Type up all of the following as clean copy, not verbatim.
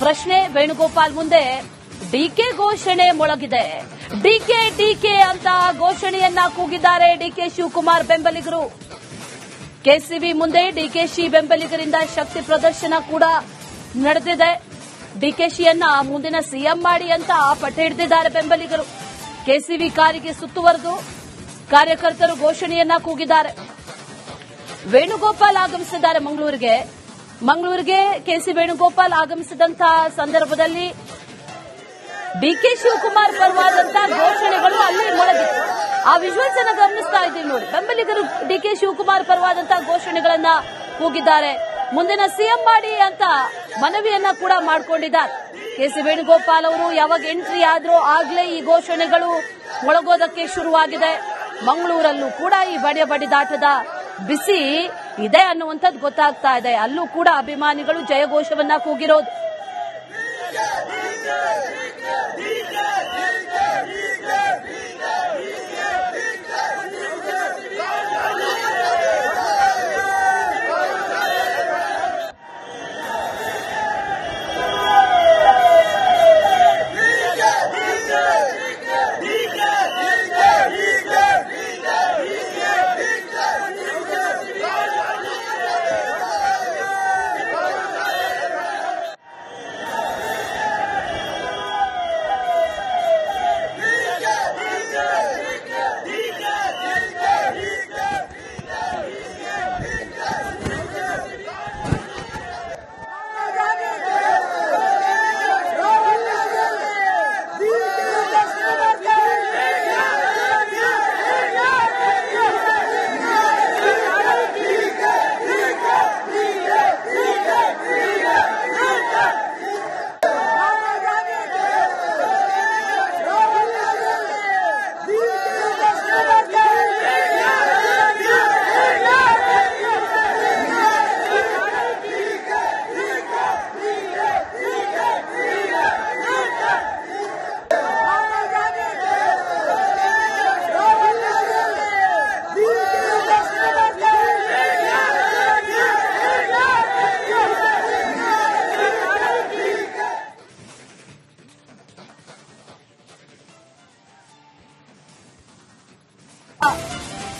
ಪ್ರಶ್ನೆ ವೇಣುಗೋಪಾಲ್ ಮುಂದೆ ಡಿಕೆ ಘೋಷಣೆ ಮೊಳಗಿದೆ. ಡಿಕೆ ಅಂತ ಘೋಷಣೆಯನ್ನ ಕೂಗಿದ್ದಾರೆ ಡಿಕೆ ಶಿವಕುಮಾರ್ ಬೆಂಬಲಿಗರು. ಕೆಸಿವಿ ಮುಂದೆ ಡಿಕೆಶಿ ಬೆಂಬಲಿಗರಿಂದ ಶಕ್ತಿ ಪ್ರದರ್ಶನ ಕೂಡ ನಡೆದಿದೆ. ಡಿಕೆಶಿಯನ್ನ ಮುಂದಿನ ಸಿಎಂ ಮಾಡಿ ಅಂತ ಪಟ್ಟ ಹಿಡಿದಿದ್ದಾರೆ ಬೆಂಬಲಿಗರು. ಕೆಸಿವಿ ಕಾರಿಗೆ ಸುತ್ತುವರೆದು ಕಾರ್ಯಕರ್ತರು ಘೋಷಣೆಯನ್ನ ಕೂಗಿದ್ದಾರೆ. ವೇಣುಗೋಪಾಲ್ ಆಗಮಿಸಿದ್ದಾರೆ ಮಂಗಳೂರಿಗೆ ಕೆಸಿ ವೇಣುಗೋಪಾಲ್ ಆಗಮಿಸಿದಂತಹ ಸಂದರ್ಭದಲ್ಲಿ ಡಿಕೆ ಶಿವಕುಮಾರ್ ಪರವಾದಂತಹ ಘೋಷಣೆಗಳು ಅಲ್ಲಿ ಮೊಳಗಿತ್ತು. ಆ ವಿಜುವಲ್ಸ್ ಅನ್ನು ಗಮನಿಸ್ತಾ ಇದ್ದೀವಿ ನೋಡಿ. ಬೆಂಬಲಿಗರು ಡಿಕೆ ಶಿವಕುಮಾರ್ ಪರವಾದಂತಹ ಘೋಷಣೆಗಳನ್ನ ಕೂಗಿದ್ದಾರೆ. ಮುಂದಿನ ಸಿಎಂ ಮಾಡಿ ಅಂತ ಮನವಿಯನ್ನ ಕೂಡ ಮಾಡಿಕೊಂಡಿದ್ದಾರೆ. ಕೆಸಿ ವೇಣುಗೋಪಾಲ್ ಅವರು ಯಾವಾಗ ಎಂಟ್ರಿ ಆದ್ರೂ ಆಗ್ಲೇ ಈ ಘೋಷಣೆಗಳು ಮೊಳಗೋದಕ್ಕೆ ಶುರುವಾಗಿದೆ. ಮಂಗಳೂರಲ್ಲೂ ಕೂಡ ಈ ಬಡಿದಾಟದ ಬಿಸಿ ಇದೆ ಅನ್ನುವಂಥದ್ದು ಗೊತ್ತಾಗ್ತಾ ಇದೆ. ಅಲ್ಲೂ ಕೂಡ ಅಭಿಮಾನಿಗಳು ಜಯಘೋಷವನ್ನ ಕೂಗಿರೋದು.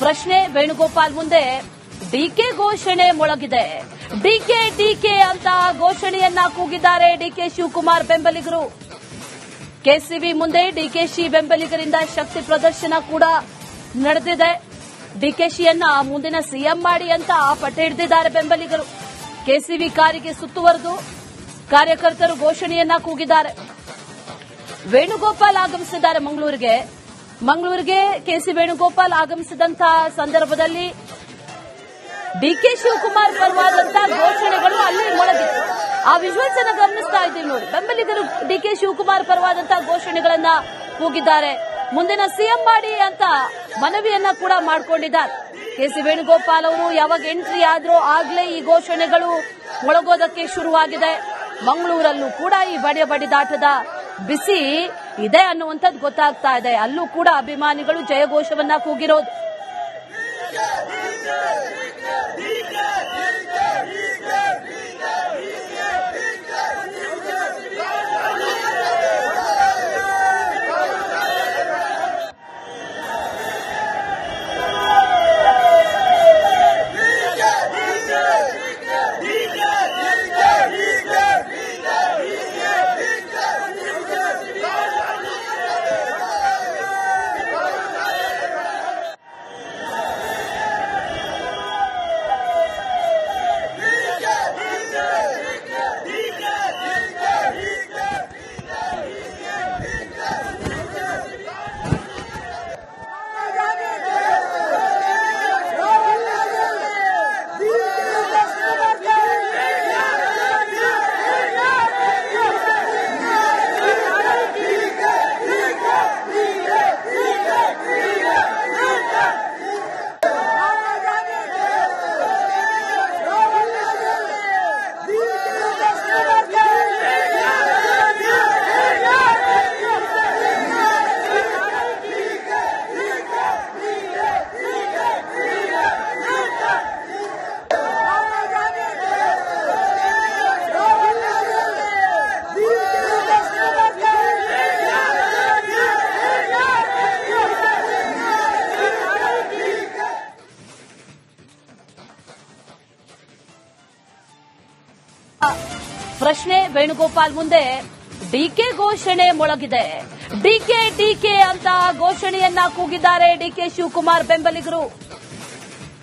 ಪ್ರಶ್ನೆ ವೇಣುಗೋಪಾಲ್ ಮುಂದೆ ಡಿಕೆ ಘೋಷಣೆ ಮೊಳಗಿದೆ. ಡಿಕೆ ಅಂತ ಘೋಷಣೆಯನ್ನ ಕೂಗಿದ್ದಾರೆ ಡಿಕೆ ಶಿವಕುಮಾರ್ ಬೆಂಬಲಿಗರು. ಕೆಸಿವಿ ಮುಂದೆ ಡಿಕೆಶಿ ಬೆಂಬಲಿಗರಿಂದ ಶಕ್ತಿ ಪ್ರದರ್ಶನ ಕೂಡ ನಡೆದಿದೆ. ಡಿಕೆಶಿಯನ್ನ ಮುಂದಿನ ಸಿಎಂ ಮಾಡಿ ಅಂತ ಪಟ್ಟ ಹಿಡಿದಿದ್ದಾರೆ ಬೆಂಬಲಿಗರು. ಕೆಸಿವಿ ಕಾರಿಗೆ ಸುತ್ತುವರೆದು ಕಾರ್ಯಕರ್ತರು ಘೋಷಣೆಯನ್ನ ಕೂಗಿದ್ದಾರೆ. ವೇಣುಗೋಪಾಲ್ ಆಗಮಿಸಿದ್ದಾರೆ ಮಂಗಳೂರಿಗೆ ಕೆಸಿ ವೇಣುಗೋಪಾಲ್ ಆಗಮಿಸಿದಂತಹ ಸಂದರ್ಭದಲ್ಲಿ ಡಿಕೆ ಶಿವಕುಮಾರ್ ಪರವಾದಂತಹ ಘೋಷಣೆಗಳು ಅಲ್ಲಿ ಮೊಳಗಿತ್ತು. ಆ ವಿಜುವಲ್ಸ್ ಅನ್ನು ಗಮನಿಸ್ತಾ ಇದ್ದೀವಿ ನೋಡಿ. ಬೆಂಬಲಿಗರು ಡಿಕೆ ಶಿವಕುಮಾರ್ ಪರವಾದಂತಹ ಘೋಷಣೆಗಳನ್ನ ಕೂಗಿದ್ದಾರೆ. ಮುಂದಿನ ಸಿಎಂ ಮಾಡಿ ಅಂತ ಮನವಿಯನ್ನ ಕೂಡ ಮಾಡಿಕೊಂಡಿದ್ದಾರೆ. ಕೆಸಿ ವೇಣುಗೋಪಾಲ್ ಅವರು ಯಾವಾಗ ಎಂಟ್ರಿ ಆದ್ರೂ ಆಗ್ಲೇ ಈ ಘೋಷಣೆಗಳು ಮೊಳಗೋದಕ್ಕೆ ಶುರುವಾಗಿದೆ. ಮಂಗಳೂರಲ್ಲೂ ಕೂಡ ಈ ಬಡಿದಾಟದ ಬಿಸಿ ಇದೆ ಅನ್ನುವಂಥದ್ದು ಗೊತ್ತಾಗ್ತಾ ಇದೆ. ಅಲ್ಲೂ ಕೂಡ ಅಭಿಮಾನಿಗಳು ಜಯಘೋಷವನ್ನ ಕೂಗಿರೋದು. ಪ್ರಶ್ನೆ ವೇಣುಗೋಪಾಲ್ ಮುಂದೆ ಡಿಕೆ ಘೋಷಣೆ ಮೊಳಗಿದೆ. ಡಿಕೆ ಅಂತ ಘೋಷಣೆಯನ್ನ ಕೂಗಿದ್ದಾರೆ ಡಿಕೆ ಶಿವಕುಮಾರ್ ಬೆಂಬಲಿಗರು.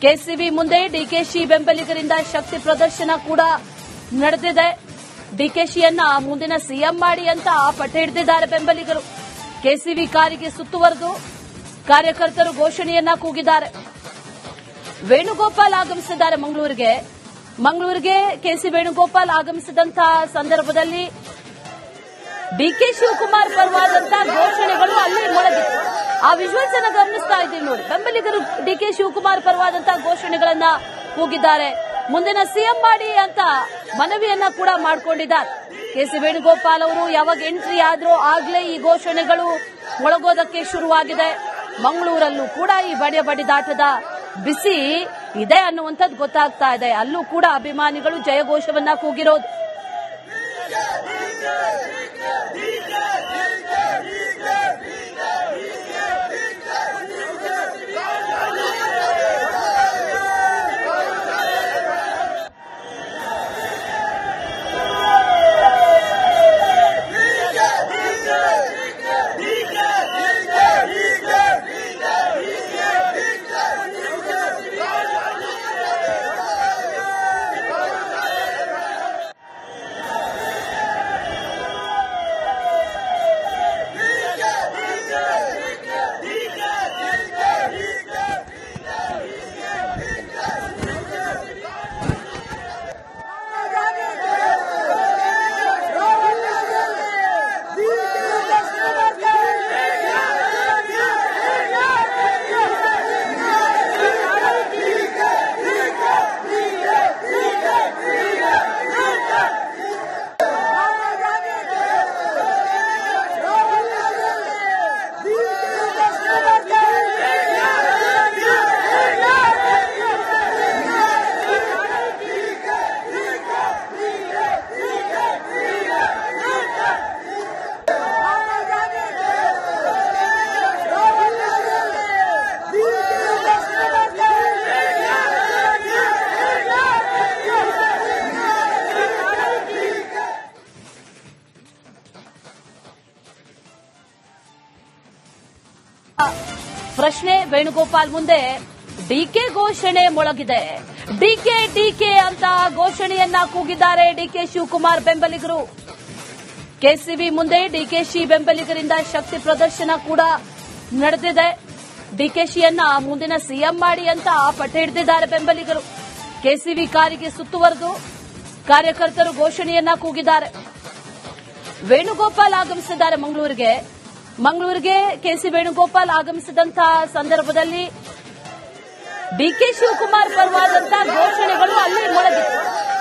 ಕೆಸಿವಿ ಮುಂದೆ ಡಿಕೆಶಿ ಬೆಂಬಲಿಗರಿಂದ ಶಕ್ತಿ ಪ್ರದರ್ಶನ ಕೂಡ ನಡೆದಿದೆ. ಡಿಕೆಶಿಯನ್ನ ಮುಂದಿನ ಸಿಎಂ ಮಾಡಿ ಅಂತ ಪಟ್ಟ ಹಿಡಿದಿದ್ದಾರೆ ಬೆಂಬಲಿಗರು. ಕೆಸಿವಿ ಕಾರಿಗೆ ಸುತ್ತುವರೆದು ಕಾರ್ಯಕರ್ತರು ಘೋಷಣೆಯನ್ನ ಕೂಗಿದ್ದಾರೆ. ವೇಣುಗೋಪಾಲ್ ಆಗಮಿಸಿದ್ದಾರೆ ಮಂಗಳೂರಿಗೆ ಕೆಸಿ ವೇಣುಗೋಪಾಲ್ ಆಗಮಿಸಿದಂತಹ ಸಂದರ್ಭದಲ್ಲಿ ಡಿಕೆ ಶಿವಕುಮಾರ್ ಪರವಾದಂತಹ ಘೋಷಣೆಗಳು ಅಲ್ಲಿ ಮೊಳಗಿತ್ತು. ಆ ವಿಜುವಲ್ಸ್ ಅನ್ನು ಗಮನಿಸ್ತಾ ಇದ್ದೀವಿ ನೋಡಿ. ಬೆಂಬಲಿಗರು ಡಿಕೆ ಶಿವಕುಮಾರ್ ಪರವಾದಂತಹ ಘೋಷಣೆಗಳನ್ನ ಕೂಗಿದ್ದಾರೆ. ಮುಂದಿನ ಸಿಎಂ ಮಾಡಿ ಅಂತ ಮನವಿಯನ್ನ ಕೂಡ ಮಾಡಿಕೊಂಡಿದ್ದಾರೆ. ಕೆಸಿ ವೇಣುಗೋಪಾಲ್ ಅವರು ಯಾವಾಗ ಎಂಟ್ರಿ ಆದ್ರೂ ಆಗ್ಲೇ ಈ ಘೋಷಣೆಗಳು ಮೊಳಗೋದಕ್ಕೆ ಶುರುವಾಗಿದೆ. ಮಂಗಳೂರಲ್ಲೂ ಕೂಡ ಈ ಬಡಿದಾಟದ ಬಿಸಿ ಇದೆ ಅನ್ನುವಂಥದ್ದು ಗೊತ್ತಾಗ್ತಾ ಇದೆ. ಅಲ್ಲೂ ಕೂಡ ಅಭಿಮಾನಿಗಳು ಜಯಘೋಷವನ್ನ ಕೂಗಿರೋದು. ಪ್ರಶ್ನೆ ವೇಣುಗೋಪಾಲ್ ಮುಂದೆ ಡಿಕೆ ಘೋಷಣೆ ಮೊಳಗಿದೆ. ಡಿಕೆ ಅಂತ ಘೋಷಣೆಯನ್ನ ಕೂಗಿದ್ದಾರೆ ಡಿಕೆ ಶಿವಕುಮಾರ್ ಬೆಂಬಲಿಗರು. ಕೆಸಿವಿ ಮುಂದೆ ಡಿಕೆಶಿ ಬೆಂಬಲಿಗರಿಂದ ಶಕ್ತಿ ಪ್ರದರ್ಶನ ಕೂಡ ನಡೆದಿದೆ. ಡಿಕೆಶಿಯನ್ನ ಮುಂದಿನ ಸಿಎಂ ಮಾಡಿ ಅಂತ ಪಟ್ಟ ಹಿಡಿದಿದ್ದಾರೆ ಬೆಂಬಲಿಗರು. ಕೆಸಿವಿ ಕಾರಿಗೆ ಸುತ್ತುವರೆದು ಕಾರ್ಯಕರ್ತರು ಘೋಷಣೆಯನ್ನ ಕೂಗಿದ್ದಾರೆ. ವೇಣುಗೋಪಾಲ್ ಆಗಮಿಸಿದ್ದಾರೆ ಮಂಗಳೂರಿಗೆ ಕೆಸಿ ವೇಣುಗೋಪಾಲ್ ಆಗಮಿಸಿದಂತಹ ಸಂದರ್ಭದಲ್ಲಿ ಡಿಕೆ ಶಿವಕುಮಾರ್ ಪರವಾದಂತಹ ಘೋಷಣೆಗಳು ಅಲ್ಲಿ ಮೊಳಗಿತ್ತು.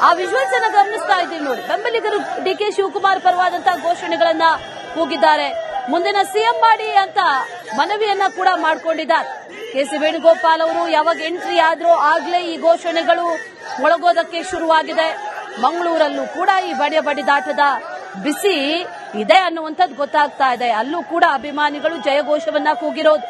ಆ ವಿಜುವಲ್ಸ್ ಅನ್ನು ಗಮನಿಸ್ತಾ ಇದ್ದೀವಿ ನೋಡಿ. ಬೆಂಬಲಿಗರು ಡಿಕೆ ಶಿವಕುಮಾರ್ ಪರವಾದಂತಹ ಘೋಷಣೆಗಳನ್ನ ಕೂಗಿದ್ದಾರೆ. ಮುಂದಿನ ಸಿಎಂ ಮಾಡಿ ಅಂತ ಮನವಿಯನ್ನ ಕೂಡ ಮಾಡಿಕೊಂಡಿದ್ದಾರೆ. ಕೆಸಿ ವೇಣುಗೋಪಾಲ್ ಅವರು ಯಾವಾಗ ಎಂಟ್ರಿ ಆದ್ರೂ ಆಗ್ಲೇ ಈ ಘೋಷಣೆಗಳು ಮೊಳಗೋದಕ್ಕೆ ಶುರುವಾಗಿದೆ. ಮಂಗಳೂರಲ್ಲೂ ಕೂಡ ಈ ಬಡಿದಾಟದ ಬಿಸಿ ಇದೆ ಅನ್ನುವಂಥದ್ದು ಗೊತ್ತಾಗ್ತಾ ಇದೆ. ಅಲ್ಲೂ ಕೂಡ ಅಭಿಮಾನಿಗಳು ಜಯಘೋಷವನ್ನ ಕೂಗಿರೋದು.